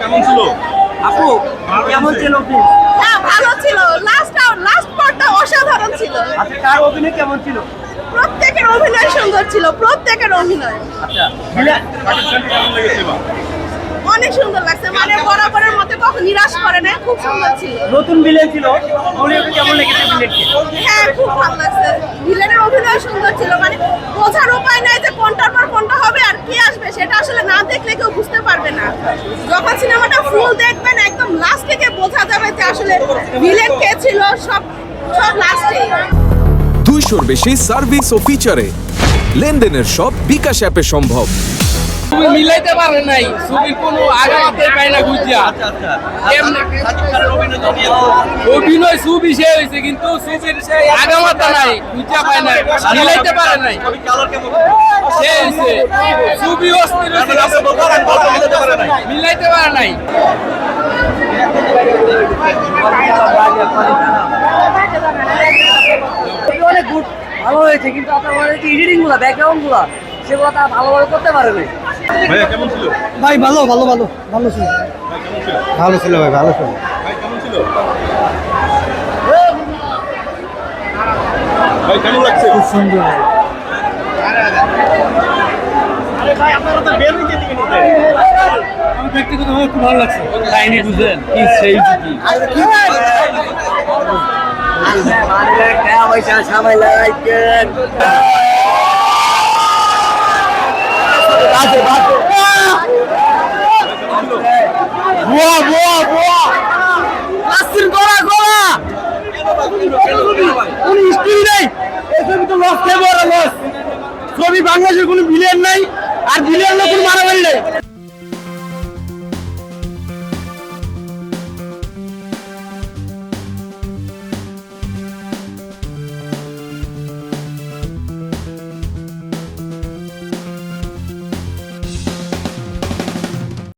কেমন ছিল আপু? কেমন ছিল? হ্যাঁ ভালো ছিল, লাস্ট পার্টটা অসাধারণ ছিল। আচ্ছা, কার অভিনয় কেমন ছিল? প্রত্যেকের অভিনয় সুন্দর ছিল, প্রত্যেকের অভিনয় আচ্ছা, কেমন লেগেছে বা অনেক সুন্দর লাগছে, মানে বরাবরের মতো কখনো নিরাশ করে না, খুব সুন্দর ছিল। নতুন ভিলেন ছিল, অভিনয়টা কেমন লেগেছে ভিলেনকে? হ্যাঁ খুব ভালো লাগছে, ভিলেনের অভিনয় সুন্দর ছিল, মানে বোঝার উপায় নাই যে কোনটার পর কোনটা হবে আর কি আসবে, সেটা আসলে না দেখলে কেউ বুঝতে পারবে না। যখন সিনেমাটা ফুল দেখবেন একদম লাস্ট থেকে বোঝা যাবে যে আসলে ভিলেন কে ছিল, সব লাস্টে। 200-র বেশি সার্ভিস ও ফিচারে লেনদেনের সব বিকাশ অ্যাপে সম্ভব। তুমি মিলাইতে পারে নাই, ছবির কোনো আগামাতে পায় না বুঝিয়া। অভিনয় ছবি সে হয়েছে কিন্তু ছবির সে আগামাতা নাই, বুঝিয়া পায় না, মিলাইতে পারে নাই। সে হয়েছে ছবি অস্থির মিলাইতে পারে নাই। অনেক গুড, ভালো হয়েছে, কিন্তু আপনার এডিটিং গুলা, ব্যাকগ্রাউন্ড গুলা, সেগুলো তারা ভালোভাবে করতে পারে নাই। ভাইয়া কেমন ছিল ভাই ভালো ভালো ভালো ভালো ছিল, ভাই কেমন ছিল ভালো ছিল ভাই, ভালো ছিল। ভাই কেমন ছিল ভাই কেমন লাগছে খুব সুন্দর। আমি ব্যক্তিগতভাবে খুব ভালো লাগছে কাহিনী বুঝলেন কি সেই কি ছবি বাংলাদেশের কোনো ভিলেন নাই,